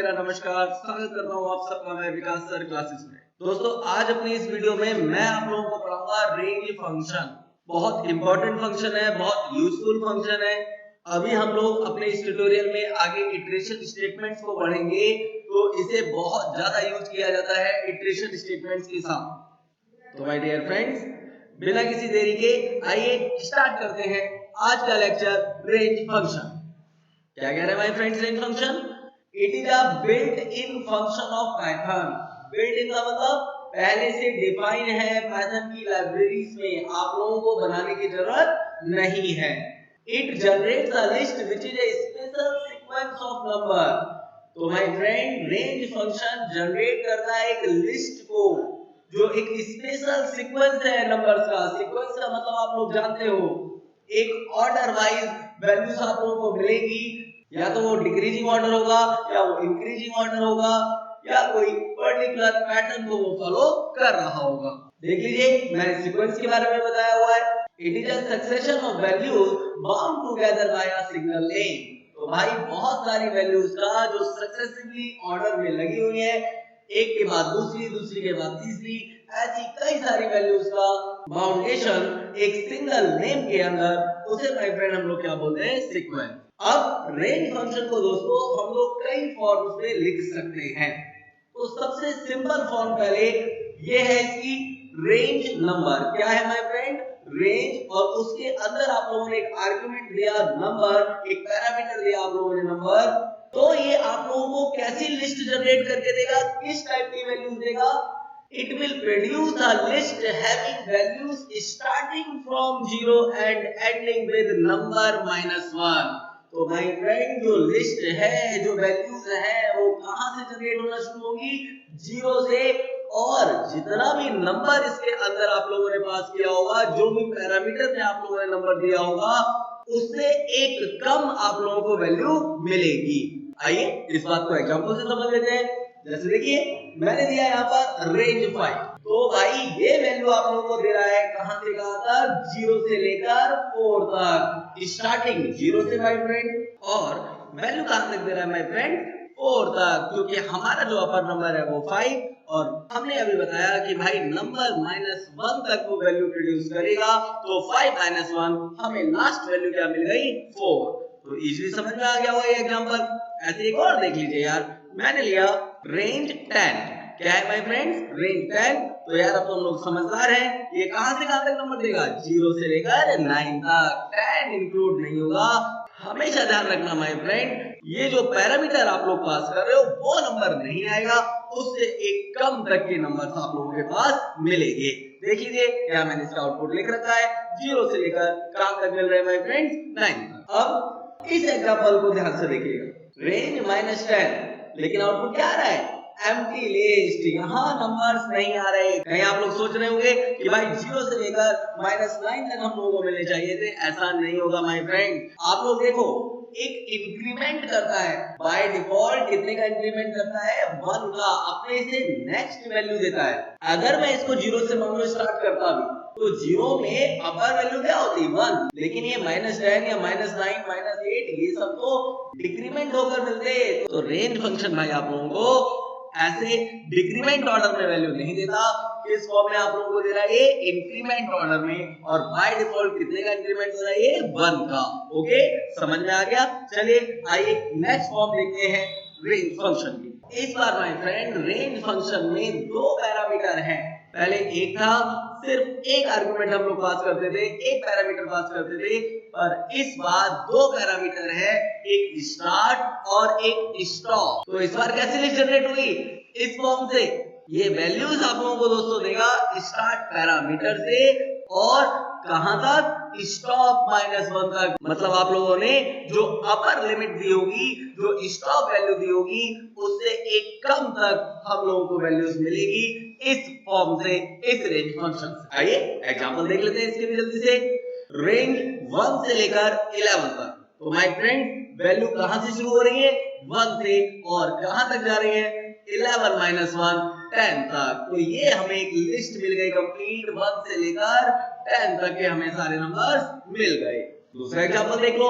मेरा नमस्कार, स्वागत करता हूँ आप सबका मैं विकास सर क्लासेस में। दोस्तों आज अपनी इस वीडियो में मैं आप लोगों को पढ़ाऊंगा रेंज फंक्शन। बहुत इंपॉर्टेंट फंक्शन है, बहुत यूजफुल फंक्शन है। अभी हम लोग अपने इस ट्यूटोरियल में आगे इटरेशन स्टेटमेंट्स को पढ़ेंगे, तो इसे बहुत ज्यादा यूज किया जाता है इटरेशन स्टेटमेंट्स के साथ। तो माय डियर फ्रेंड्स, बिना किसी देरी के आइए स्टार्ट करते हैं आज का लेक्चर रेंज फंक्शन। क्या कह रहे हैं my friends? Range function it is a built in function of Python. Built in का मतलब पहले से डिफाइन है पाइथन की लाइब्रेरीज में, आप लोगों को बनाने की जरूरत नहीं है। It generates a list which is a special sequence of number. तो my friend range function generate करता है एक लिस्ट को जो एक स्पेशल सीक्वेंस है नंबर्स का। सीक्वेंस का मतलब आप लोग जानते हो, एक ऑर्डर वाइज वैल्यूज आप लोगों को मिलेगी, या तो वो डिक्रीजिंग ऑर्डर होगा या वो इंक्रीजिंग ऑर्डर होगा, या कोई पर्टिकुलर पैटर्न को वो फॉलो कर रहा होगा। देख लीजिए, मैंने सीक्वेंस के बारे में बताया हुआ है। It is a succession of values bound together by a single lane. तो भाई बहुत सारी वैल्यूज का जो सक्सेसिवली ऑर्डर में लगी हुई है, एक के बाद दूसरी, दूसरी के बाद तीसरी, ऐसी कई सारी वैल्यूज का बाउंडेशन एक सिंगल नेम के अंदर, उसे माय फ्रेंड हम लोग क्या बोलते हैं? सीक्वेंस। अब रेंज फंक्शन को दोस्तों हम लोग कई फॉर्म्स में लिख सकते हैं। तो सबसे सिंपल फॉर्म पहले ये है इसकी, रेंज नंबर। क्या है माय फ्रेंड? रेंज, और उसके अंदर आप लोगों ने एक आर्गुमेंट दिया नंबर, एक पैरामीटर दिया आप लोगों ने नंबर। तो ये आप लोगों को कैसी लिस्ट जनरेट करके देगा, किस टाइप की वैल्यूज देगा? It will produce a list having values starting from 0 and ending with number -1। तो माय फ्रेंड जो लिस्ट है, जो वैल्यूज है, वो कहां से जनरेट होना शुरू होगी? 0 से, और जितना भी नंबर इसके अंदर आप लोगों ने पास किया होगा, जो भी पैरामीटर में आप लोगों ने नंबर दिया होगा, उससे एक कम आप लोगों को वैल्यू मिलेगी। आइए इस बात को एग्जांपल से समझ लेते हैं। जैसे देखिए, मैंने दिया यहाँ पर रेंज 5। तो भाई ये वैल्यू आप लोगों को दे रहा है कहां से कहां तक? 0 से लेकर 4 तक। स्टार्टिंग 0 से माय फ्रेंड, और वैल्यू कहां तक दे रहा है माय फ्रेंड? 4 तक, क्योंकि हमारा जो अपर नंबर है वो 5, और हमने अभी बताया कि भाई नंबर -1 तक वो वैल्यू प्रोड्यूस करेगा। तो 5 - 1 हमें लास्ट वैल्यू क्या मिल गई? 4। तो इजीली समझ में आ गया हुआ ये एग्जांपल। ऐसे एक और देख लीजिए यार, मैंने लिया रेंज 10। क्या है माय फ्रेंड्स? रेंज 10। तो यार अब तो हम लोग समझदार हैं, ये कहां से कहां तक नंबर देगा? 0 से लेकर 9 तक। 10 इंक्लूड नहीं होगा। हमेशा ध्यान रखना माय फ्रेंड, ये जो पैरामीटर आप लोग पास कर रहे हो वो नंबर नहीं आएगा, उससे एक कम तक के नंबर आप लोगों के पास मिलेंगे। देख लीजिए, क्या मैंने इसका आउटपुट लिख रखा है, 0 से लेकर कहां तक मिल रहे हैं माय फ्रेंड्स? 9 तक। अब इस एग्जांपल को ध्यान से देखिएगा, रेंज -10, लेकिन आउटपुट क्या आ रहा है? Empty list. यहाँ नंबर्स नहीं आ रहे। कहीं आप लोग सोच रहे होंगे कि भाई 0 से लेकर -9 तक हम लोगों को मिलने चाहिए थे। ऐसा नहीं होगा माय फ्रेंड। आप लोग देखो, एक इंक्रीमेंट करता है बाय डिफॉल्ट। कितने का इंक्रीमेंट करता है? 1 का। अपने से नेक्स्ट वैल्यू देता है। अगर मैं इसको 0 से मान लो स्टार्ट करता भी, तो 0 में अपर वैल्यू क्या होती? 1। लेकिन ये -10 या -9, -8, ये सब तो डिक्रीमेंट होकर मिलते। तो रेंज फंक्शन भाई आप लोगों को ऐसे डिक्रीमेंट ऑर्डर में वैल्यू नहीं देता। किस फॉर्म में आप लोगों को दे रहा है? ये इंक्रीमेंट ऑर्डर में, और बाय डिफॉल्ट कितने का इंक्रीमेंट हो रहा है? ये 1 का। ओके, समझ में आ गया? चलिए आइए नेक्स्ट फॉर्म देखते हैं रेंज फंक्शन की। इस बार माय फ्रेंड रेंज फंक्शन में 2 पैरामीटर हैं। पहले एक था, सिर्फ एक आर्गुमेंट हम लोग पास करते थे, एक पैरामीटर पास करते थे, पर इस बार 2 पैरामीटर है, एक स्टार्ट और एक स्टॉप। तो इस बार कैसे लिस्ट जनरेट हुई? इस फॉर्म से। ये वैल्यूज आप लोगों को दोस्तों देगा स्टार्ट पैरामीटर से, और कहां तक? स्टॉप -1 तक। मतलब आप लोगों ने जो अपर लिमिट दी होगी, जो स्टॉप वैल्यू दी होगी, उससे एक कम तक हम लोगों को वैल्यूज मिलेगी इस फॉर्म से, इस रेंज फंक्शन से। आइए एग्जांपल देख लेते हैं इसके भी जल्दी से। रेंज 1 से लेकर 11 तक। तो माय फ्रेंड वैल्यू कहां से शुरू हो रही है? 1 से, और कहां तक जा रही है? 11 - 1 10 तक। तो ये हमें एक लिस्ट मिल गई कंप्लीट। 1 से लेकर 10 तक के हमें सारे नंबर्स मिल गए। दूसरा एग्जांपल देख लो,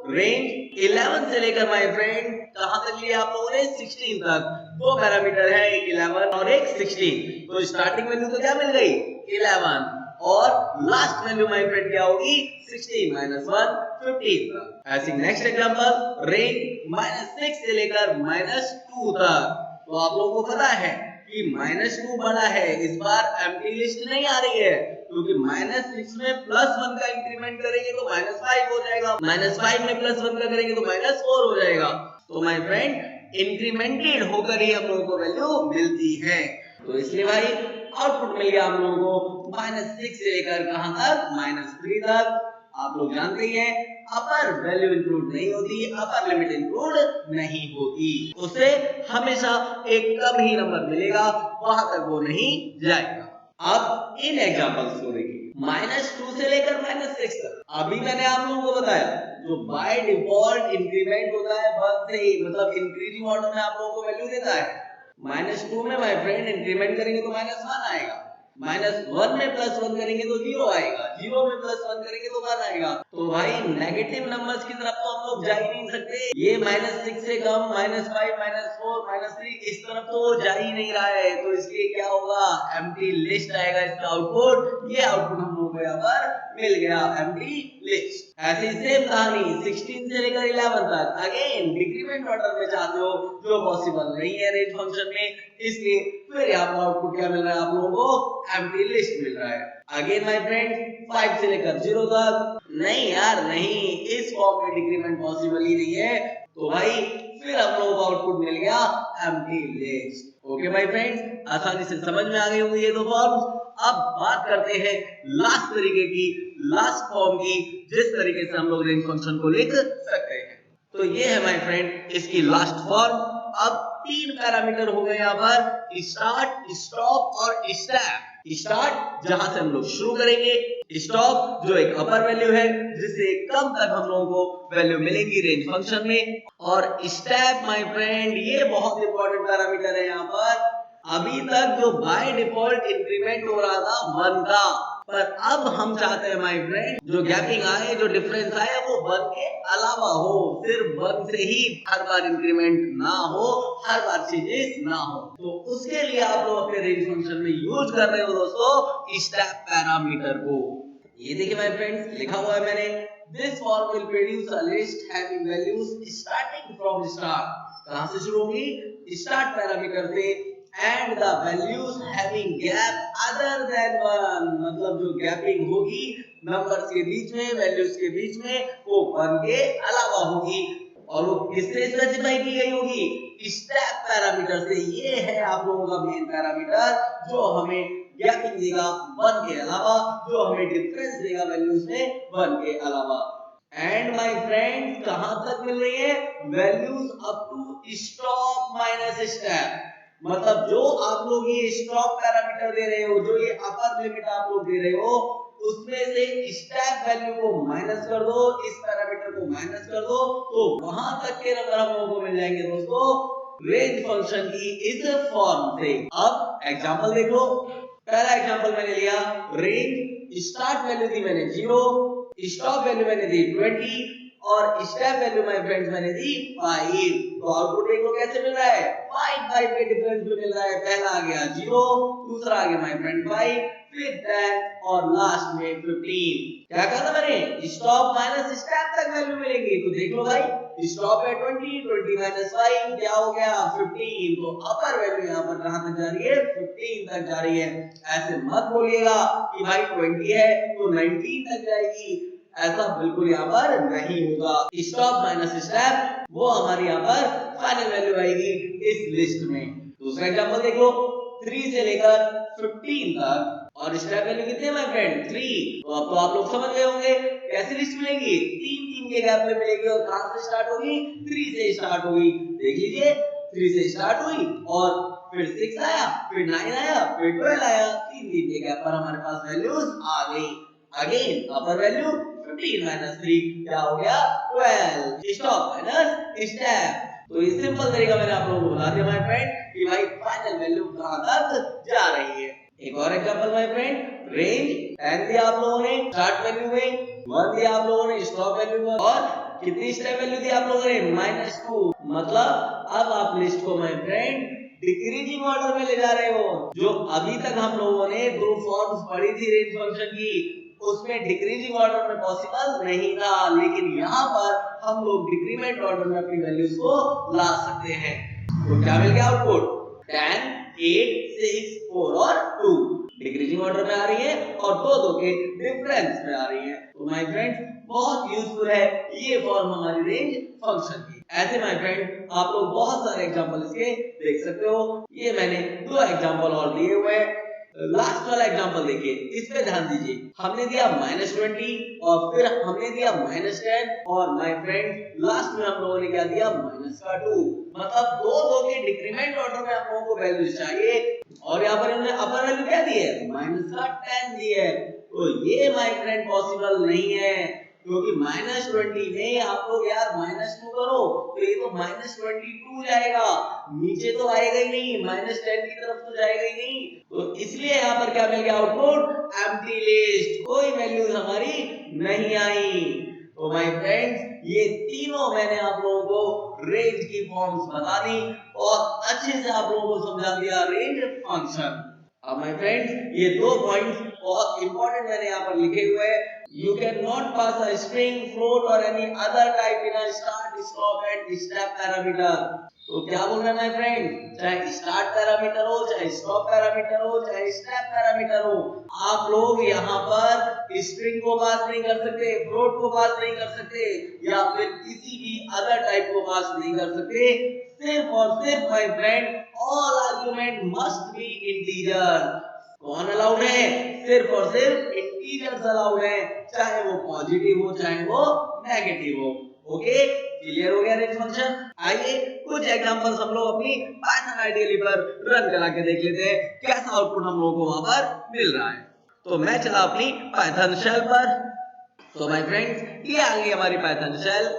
रेंज 11 से लेकर माय फ्रेंड कहां तक लिया आप लोगों ने 16 तक। दो पैरामीटर है, एक 11 और एक 16। तो स्टार्टिंग वैल्यू तो क्या मिल गई 11 और लास्ट वैल्यू माय फ्रेंड क्या होगी 16 माइनस 1 15। ऐसे नेक्स्ट एग्जांपल, रेंज -6 से लेकर -2 तक। तो आप लोगों को पता है कि -2 बड़ा है, इस बार एम्प्टी लिस्ट नहीं आ रही है क्योंकि -6 में +1 का इंक्रीमेंट करेंगे तो -5 हो जाएगा, -5 में +1 का करेंगे तो -4 हो जाएगा। तो माय फ्रेंड इंक्रीमेंटेड होकर ही हम लोगों को वैल्यू मिलती है। तो इसलिए भाई आउटपुट मिल गया हम लोगों को -6 से लेकर कहां तक -3 तक। आप लोग जानते ही हैं अपर वैल्यू इंक्लूड नहीं होती, अपर लिमिट इंक्लूड नहीं होती, उसे हमेशा एक कम ही नंबर मिलेगा, वहां तक वो नहीं जाएगा। अब इन एग्जांपल्स को देखिए, -2 से लेकर -6 तक। अभी मैंने आप लोगों को बताया जो बाय डिफॉल्ट इंक्रीमेंट होता है 1 से ही, मतलब इंक्रीजिंग ऑर्डर में आप लोगों को वैल्यू देता है। -2 में माय फ्रेंड इंक्रीमेंट करेंगे तो -1 आएगा, -1 में +1 करेंगे तो 0 आएगा, 0 में +1 करेंगे तो 1 आएगा। तो भाई नेगेटिव नंबर्स की तरफ तो हम लोग जा ही नहीं सकते। ये -6 से कम -5 -4 -3 इस तरफ तो जा ही नहीं रहा है, तो इसलिए क्या होगा एम्प्टी लिस्ट आएगा इसका आउटपुट। ये आउटपुट हम लोगों को यहाँ पर मिल गया एम्प्टी लिस्ट। ऐसी सेम कहानी 16 से लेकर 11 तक, अगेन डिक्रीमेंट ऑर्डर में चाहते हो जो पॉसिबल नहीं है रेंज फंक्शन में, इसलिए फिर यहाँ पर आउटपुट क्या मिल रहा है आप लोगों को एम्प्टी लिस्ट मिल रहा है। अगेन माय फ्रेंड 5 से लेकर 0 तक, नहीं यार नहीं, इस फॉर्म में डिक्रीमेंट पॉसिबल ही नहीं है, तो भाई फिर हम लोगों को आउटपुट मिल गया empty list. Okay my friends, आसानी से समझ में आ गई होंगी ये दो फॉर्म्स। अब बात करते हैं लास्ट तरीके की, लास्ट फॉर्म की, जिस तरीके से हम लोग रेंज फंक्शन को लिख सकते हैं। तो ये है माय फ्रेंड इसकी लास्ट फॉर्म। अब 3 पैरामीटर हो गए यहाँ पर, स्टार्ट, स्टॉप और स्टैप। स्टार्ट जहां से हम लोग शुरू करेंगे, स्टॉप जो एक अपर वैल्यू है जिससे कम तक हम लोगों को वैल्यू मिलेगी रेंज फंक्शन में, और स्टैप माय फ्रेंड ये बहुत इंपॉर्टेंट पैरामीटर है यहाँ पर। अभी तक जो बाय डिफॉल्ट इंक्रीमेंट हो रहा था 1 का, पर अब हम चाहते हैं माय फ्रेंड जो गैपिंग आए, जो डिफरेंस आए वो 1 के अलावा हो, सिर्फ 1 से ही हर बार इंक्रीमेंट ना हो, हर बार चेंजेस ना हो। तो उसके लिए आप लोग अपने रेंज फंक्शन में यूज कर रहे हो दोस्तों स्टेप पैरामीटर को। ये देखिए माय फ्रेंड्स लिखा हुआ है मैंने, this form will produce a list having values starting from start. कहां से शुरू होगी स्टार्ट पैरामीटर से, and the values having gap other than 1, मतलब जो गैपिंग होगी नंबर्स के बीच में, वैल्यूज के बीच में, वो 1 के अलावा होगी। और वो किससे स्पेसिफाई की गई होगी स्टेप पैरामीटर से। ये है आप लोगों का मेन पैरामीटर जो हमें गैपिंग देगा 1 के अलावा, जो हमें डिफरेंस देगा वैल्यूज में 1 के अलावा। एंड माय फ्रेंड्स कहां तक मिल रही है values up to stop minus step, मतलब जो आप लोग ये स्टॉप पैरामीटर दे रहे हो, जो ये अपर लिमिट आप लोग दे रहे हो, उसमें से स्टैप वैल्यू को माइनस कर दो, इस पैरामीटर को माइनस कर दो, तो वहां तक के नंबर हम लोगों को मिल जाएंगे दोस्तों रेंज फंक्शन की इस फॉर्म से। अब एग्जांपल देख लो, पहला एग्जांपल मैंने लिया, रेंज स्टार्ट वैल्यू दी मैंने 0, स्टॉप वैल्यू मैंने दी 20 और स्टेप वैल्यू माय फ्रेंड्स मैंने दी 5। तो आउटपुट देखो कैसे मिल रहा है 5 के डिफरेंस में मिल रहा है। पहला आ गया 0, दूसरा आ गया माय फ्रेंड 5, फिर 10 और लास्ट में 15। क्या कहा था मैंने स्टॉप माइनस स्टेप तक वैल्यू मिलेगी। तो देख लो भाई स्टॉप है 20 माइनस 5 क्या हो गया 15। तो अपर वैल्यू यहाँ पर कहां तक जा रही है 15 तक जा रही है। ऐसे मत बोलिएगा कि भाई 20 है तो 19 तक जाएगी, ऐसा बिल्कुल यहाँ पर नहीं होगा। स्टॉप माइनस स्टेप वो हमारी यहाँ पर फाइनल वैल्यू आएगी इस लिस्ट में। दूसरा एग्जांपल देख लो, 3 से लेकर 15 तक और स्टेप वैल्यू कितने हैं माय फ्रेंड 3। तो अब तो आप लोग समझ गए होंगे कैसी लिस्ट मिलेगी, 3 के गैप में मिलेगी और कहां से स्टार्ट होगी 3 से स्टार्ट होगी। देख लीजिए 3 से स्टार्ट हुई और फिर 6 आया, फिर 9 आया, फिर 12 आया, 3 के गैप पर हमारे पास वैल्यूज आ गई। अगेन अपर वैल्यू 15 माइनस 3 क्या हो गया 12, स्टॉप माइनस स्टेप। तो ये सिंपल तरीका मैंने आप लोगों को बता दिया माय फ्रेंड कि भाई फाइनल वैल्यू कहां तक जा रही है। एक और एग्जांपल माय फ्रेंड, रेंज 10 दिया आप लोगों ने स्टार्ट वैल्यू में, 1 दिया आप लोगों ने स्टॉप वैल्यू में, और कितनी स्टेप वैल्यू दी आप लोगों ने -2। मतलब अब आप लिस्ट को माय फ्रेंड डिक्रीजिंग ऑर्डर में ले जा रहे हो। जो अभी तक हम लोगों ने दो फॉर्म्स पढ़ी थी रेंज फंक्शन की, उसमें डिक्रीजिंग ऑर्डर में पॉसिबल नहीं था, लेकिन यहाँ पर हम लोग डिक्रीमेंट ऑर्डर में अपनी वैल्यूज को ला सकते हैं। तो क्या मिल गया आउटपुट? 10, 8, 6, 4 और 2 डिक्रीजिंग ऑर्डर में आ रही है और दो के डिफरेंस में आ रही है। तो माय फ्रेंड्स बहुत यूजफुल है ये फॉर्म हमारी रेंज फंक्शन की। ऐसे माय फ्रेंड आप लोग बहुत सारे एग्जांपल इसके देख सकते हो। ये मैंने दो एग्जांपल और दिए हुए हैं। लास्ट वाला एग्जांपल देखिए, इस पे ध्यान दीजिए। हमने दिया -20 और फिर हमने दिया -10 और माय फ्रेंड लास्ट में हम लोगों ने क्या दिया -2। मतलब दो के डिक्रीमेंट ऑर्डर में आप लोगों को वैल्यूज चाहिए और यहाँ पर हमने अपर वैल्यू क्या दी है? -10 दी है। तो ये माय फ्रेंड पॉसिबल नहीं है, क्योंकि -20 में आप लोग यार -2 करो तो ये तो -22 जाएगा, नीचे तो आएगा ही नहीं, -10 की तरफ तो जाएगा ही नहीं। तो इसलिए यहाँ पर क्या मिल गया आउटपुट? एम्प्टी लिस्ट, कोई वैल्यूज हमारी नहीं आई। तो माय फ्रेंड्स ये तीनों मैंने आप लोगों को रेंज की फॉर्म्स बता दी और अच्छे से आप लोगों को समझा दिया रेंज फंक्शन। अब माय फ्रेंड्स ये दो पॉइंट्स बहुत इंपॉर्टेंट मैंने यहाँ पर लिखे हुए हैं। You cannot pass a string, float or any other type in a start, stop and step parameter। तो क्या बोल रहे हैं माय फ्रेंड? चाहे स्टार्ट पैरामीटर हो, चाहे स्टॉप पैरामीटर हो, चाहे स्टेप पैरामीटर हो, आप लोग यहाँ पर स्ट्रिंग को पास नहीं कर सकते, फ्लोट को पास नहीं कर सकते या फिर किसी भी अदर टाइप को पास नहीं कर सकते। सिर्फ और सिर्फ my friend all argument must be integer. कौन अलाउड है? सिर्फ और सिर्फ इंटीजर्स अलाउड है, चाहे वो पॉजिटिव हो चाहे वो नेगेटिव हो। ओके, क्लियर हो गया रेंज फंक्शन? आइए कुछ एग्जांपल्स हम लोग अपनी पाइथन आईडीएल पर रन करा के देख लेते हैं कैसा आउटपुट हम लोगों को वहां पर मिल रहा है। तो मैं चला अपनी पाइथन शेल पर। तो माय फ्रेंड्स ये आ गई हमारी पाइथन शेल।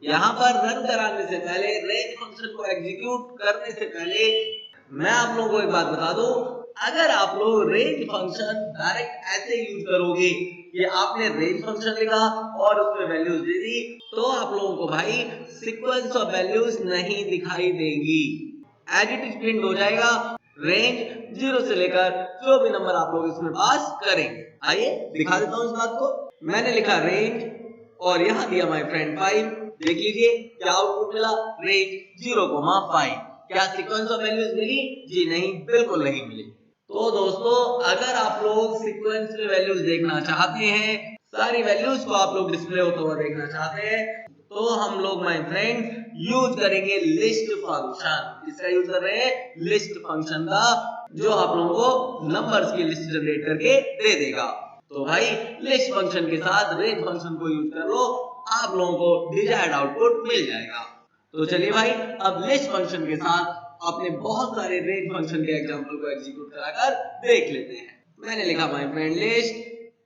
यहाँ पर रन कराने से पहले, रेंज फंक्शन को एग्जीक्यूट करने से पहले मैं आप लोगों को एक बात बता दूं, अगर आप लोग रेंज फंक्शन डायरेक्ट ऐसे यूज करोगे कि आपने रेंज फंक्शन लिखा और उसमें वैल्यूज दे दी, तो आप लोगों को भाई सीक्वेंस ऑफ वैल्यूज नहीं दिखाई देंगी, एज इट इज प्रिंट हो जाएगा रेंज 0 से लेकर जो भी नंबर आप लोग इसमें पास करेंगे। आइए दिखा देता हूं इस बात को। मैंने लिखा रेंज और यहाँ दिया माय फ्रेंड 5। देख लीजिए क्या आउटपुट मिला, रेंज 0,5। क्या सीक्वेंस ऑफ वैल्यूज मिली? जी नहीं, बिल्कुल नहीं मिली। तो दोस्तों अगर आप लोग सीक्वेंस में वैल्यूज देखना चाहते हैं, सारी वैल्यूज को आप लोग डिस्प्ले होता हुआ देखना चाहते हैं, तो हम लोग माय फ्रेंड्स यूज करेंगे लिस्ट फंक्शन। किसका यूज कर रहे हैं? लिस्ट फंक्शन का, जो आप लोगों को नंबर्स की लिस्ट जनरेट करके दे देगा। तो भाई लिस्ट फंक्शन के साथ रेंज फंक्शन को यूज कर लो, आप लोगों को डिजायर्ड आउटपुट मिल जाएगा। तो चलिए भाई अब लिस्ट फंक्शन के साथ अपने बहुत सारे रेंज फंक्शन के एग्जांपल को एग्जीक्यूट कराकर देख लेते हैं। मैंने लिखा माय फ्रेंड लिस्ट,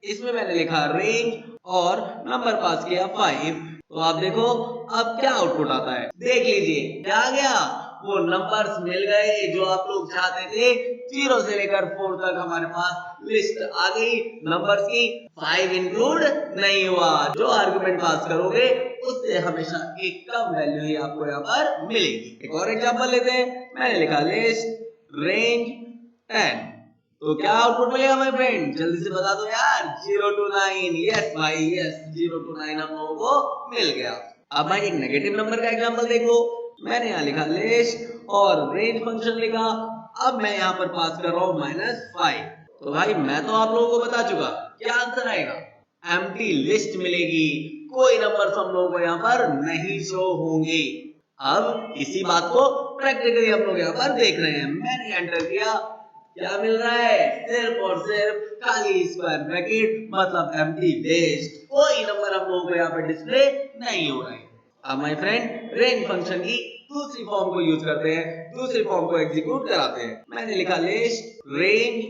इसमें मैंने लिखा रेंज और नंबर पास किया 5। तो आप देखो अब क्या आउटपुट आता है, देख लीजिए क्या आ गया, वो नंबर्स मिल गए जो आप लोग चाहते थे। 0 से लेकर 4 तक हमारे पास लिस्ट आ गई नंबर्स की। 5 इंक्लूड नहीं हुआ, जो आर्गुमेंट पास करोगे उससे हमेशा एक कम वैल्यू ही आपको यहाँ पर मिलेगी। एक और एग्जांपल लेते हैं। मैंने लिखा लिस्ट रेंज 10। तो क्या आउटपुट मिलेगा माय फ्रेंड? जल्दी से बता दो यार। 0 to 9। यस भाई यस, 0 to 9 हम लोगों को मिल गया। अब भाई एक नेगेटिव नंबर का एग्जांपल देखो। मैंने यहाँ लिखा लिस्ट और रेंज फंक्शन लिखा। अब मैं यहाँ पर पास कर रहा हूँ -5। तो भाई मैं तो आप लोगों को बता चुका क्या आंसर आएगा, एम्प्टी लिस्ट मिलेगी, कोई नंबर हम लोगों को यहाँ पर नहीं शो होंगे। अब इसी बात को प्रैक्टिकली हम लोग यहाँ पर देख रहे हैं। मैंने एंटर किया, क्या मिल रहा है? सिर्फ और सिर्फ खाली स्क्वायर ब्रैकेट, मतलब एम्प्टी लिस्ट। कोई नंबर हम लोगों को यहाँ पर डिस्प्ले नहीं हो रहा है। अब माय फ्रेंड रेंज फंक्शन की दूसरी फॉर्म को यूज करते हैं, दूसरी फॉर्म को एग्जीक्यूट कराते हैं। मैंने लिखा लिस्ट रेंज,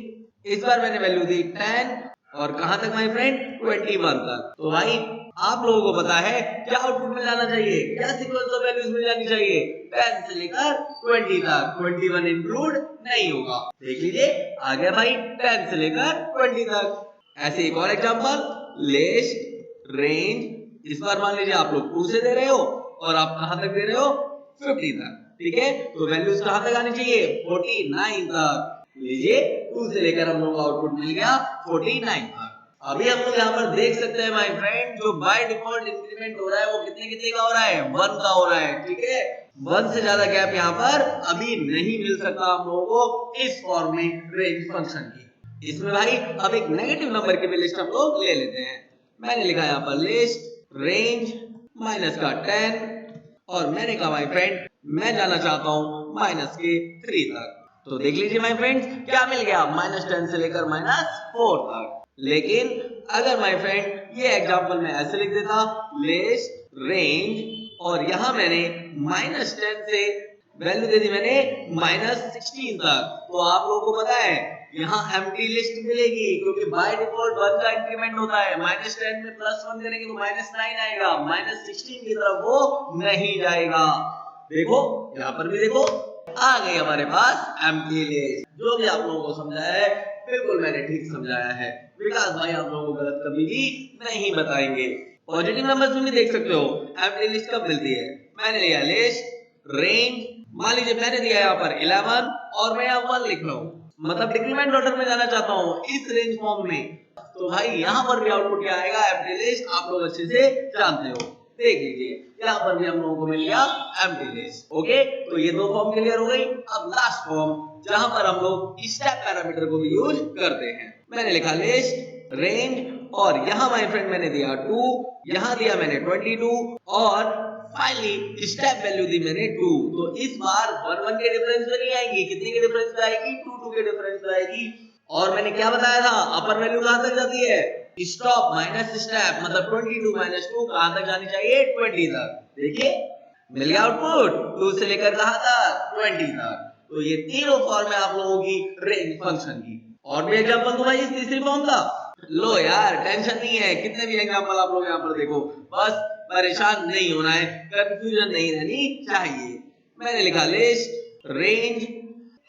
इस बार मैंने वैल्यू दी 10 और कहां तक माय फ्रेंड? 21 तक। तो भाई आप लोगों को पता है क्या आउटपुट मिल जाना चाहिए, क्या सीक्वेंस ऑफ वैल्यूज मिल जानी चाहिए, 10 से लेकर 20 तक, 21 इंक्लूड नहीं होगा। देख लीजिए आ गया भाई 10 से लेकर 20 तक। ऐसे एक और एग्जांपल, लिस्ट रेंज, इस बार मान लीजिए आप लोग 2 से दे रहे हो और आप कहां तक दे रहे हो, 50 तक, ठीक है। तो वैल्यूज कहां तक आनी चाहिए, 49 तक। लीजिए 2 से लेकर हम लोग का आउटपुट मिल गया 49 तक। अभी हम लोग यहाँ पर देख सकते हैं माय फ्रेंड, जो बाय डिफॉल्ट इंक्रीमेंट हो रहा है वो कितने कितने का हो रहा है, 1 का हो रहा है, ठीक है। 1 से ज्यादा गैप यहाँ पर अभी नहीं मिल सकता हम लोगों को इस फॉर्म में रेंज फंक्शन की। इसमें भाई अब एक नेगेटिव नंबर की भी लिस्ट हम लोग ले लेते हैं। मैंने लिखा यहाँ पर लिस्ट रेंज माइनस का 10 और मैंने कहा माय फ्रेंड मैं जाना चाहता हूँ माइनस के 3 तक। तो देख लीजिए माय फ्रेंड्स क्या मिल गया, -10 से लेकर -4 तक। लेकिन अगर माय फ्रेंड ये एग्जांपल में ऐसे लिख देता, लिस्ट रेंज और यहां मैंने -10 से वैल्यू दे दी मैंने -16 तक, तो आप लोगों को पता है यहाँ एम्प्टी लिस्ट मिलेगी, क्योंकि बाय डिफॉल्ट 1 का इंक्रीमेंट होता है। -10 में +1 करेंगे तो -9 आएगा, -16 की तरफ वो नहीं जाएगा। देखो यहाँ पर भी देखो आ गई हमारे पास एम्प्टी लिस्ट। जो भी आप लोगों को समझाया है बिल्कुल मैंने ठीक समझाया है, विकास भाई आप लोगों को गलत कभी भी नहीं बताएंगे। पॉजिटिव नंबर्स में भी देख सकते हो एम्प्टी लिस्ट कब मिलती है। मैंने लिया लिस्ट रेंज, मान लीजिए मैंने दिया यहाँ पर 11 और मैं यहाँ 1 लिख रहा हूँ, मतलब डिक्रीमेंट ऑर्डर में जाना चाहता हूँ इस रेंज फॉर्म में। तो भाई यहाँ पर भी आउटपुट क्या आएगा, एम्प्टी लिस्ट, आप लोग अच्छे से जानते हो। देख लीजिए यहाँ पर भी हम लोगों को मिल गया एम्प्टी लिस्ट। ओके, तो ये 2 फॉर्म क्लियर हो गई। अब लास्ट फॉर्म जहां पर हम लोग स्टेप पैरामीटर को भी यूज करते हैं। मैंने लिखा लिस्ट रेंज और यहाँ माय फ्रेंड मैंने दिया 2, यहाँ दिया मैंने 22 और फाइनली स्टेप वैल्यू दी मैंने 2। तो इस बार 1 1 के डिफरेंस में नहीं आएगी, कितने के डिफरेंस में आएगी, 2 2 के डिफरेंस में आएगी। और मैंने क्या बताया था, अपर वैल्यू कहां तक जाती है, स्टॉप माइनस स्टेप, मतलब 22 - 2 कहां तक जानी चाहिए, 20 तक। देखिए मिल गया आउटपुट 2 से लेकर कहां तक, 20 तक। तो ये तीनों फॉर्म है आप लोगों की रेंज फंक्शन की। और भी एग्जांपल दूं भाई इस तीसरी फॉर्म का, लो यार टेंशन नहीं है, कितने भी एग्जांपल आप लोग यहाँ पर देखो, बस परेशान नहीं होना है, कंफ्यूजन नहीं रहनी चाहिए। मैंने लिखा लिस्ट रेंज,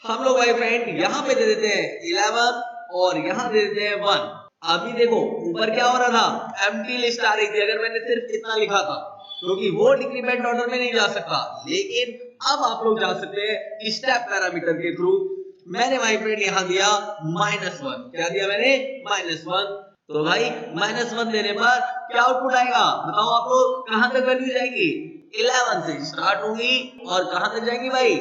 हम लोग भाई फ्रेंड यहाँ पे दे देते हैं 11 और यहाँ दे देते हैं 1। अभी देखो ऊपर क्या हो रहा था, एम्प्टी लिस्ट आ रही थी अगर मैंने सिर्फ इतना लिखा था, क्योंकि वो डिक्रीमेंट ऑर्डर में नहीं जा सकता। लेकिन अब आप लोग जा सकते हैं स्टेप पैरामीटर के थ्रू। मैंने भाई फ्रेंड यहाँ दिया -1, क्या दिया मैंने, -1। तो भाई -1 देने पर क्या आउटपुट आएगा, बताओ आप लोग, कहां तक वैल्यू जाएगी, 11 से स्टार्ट होगी और कहां तक जाएंगी भाई,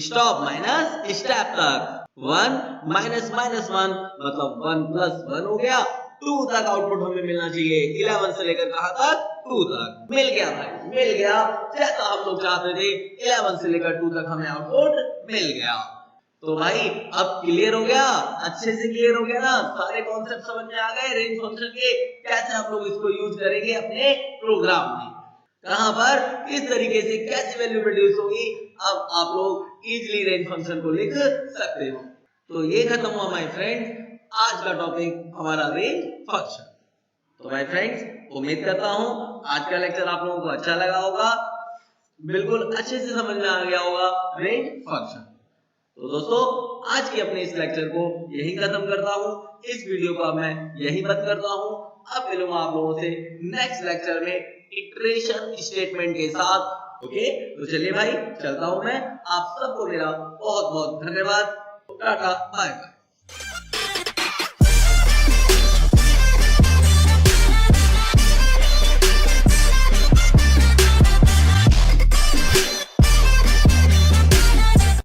स्टॉप माइनस स्टेप तक। 1 माइनस -1 मतलब 1 + 1 हो गया, 2 तक आउटपुट हमें मिलना चाहिए, 11 से लेकर कहां तक, 2 तक। मिल गया भाई, मिल गया, जैसा हम लोग चाहते थे 11 से लेकर 2 तक हमें आउटपुट मिल गया। तो भाई अब क्लियर हो गया, अच्छे से क्लियर हो गया ना, सारे कॉन्सेप्ट समझ में आ गए रेंज फंक्शन के, कैसे आप लोग इसको यूज करेंगे अपने प्रोग्राम में, कहां पर किस तरीके से कैसे वैल्यू प्रोड्यूस होगी, अब आप लोग इजीली रेंज फंक्शन को लिख सकते हो। तो ये खत्म हुआ माय फ्रेंड्स आज का टॉपिक हमारा रेंज फंक्शन। तो माय फ्रेंड्स उम्मीद करता हूं आज का लेक्चर आप लोगों को अच्छा लगा होगा, बिल्कुल अच्छे से समझ में आ गया होगा रेंज फंक्शन। तो दोस्तों आज के अपने इस लेक्चर को यही खत्म करता हूं, इस वीडियो को मैं यही बंद करता हूं। अब मिलूंगा आप लोगों से नेक्स्ट लेक्चर में इटरेशन स्टेटमेंट के साथ। ओके, तो चलिए भाई चलता हूं मैं, आप सबको मेरा बहुत बहुत धन्यवाद, टाटा बाय बाय।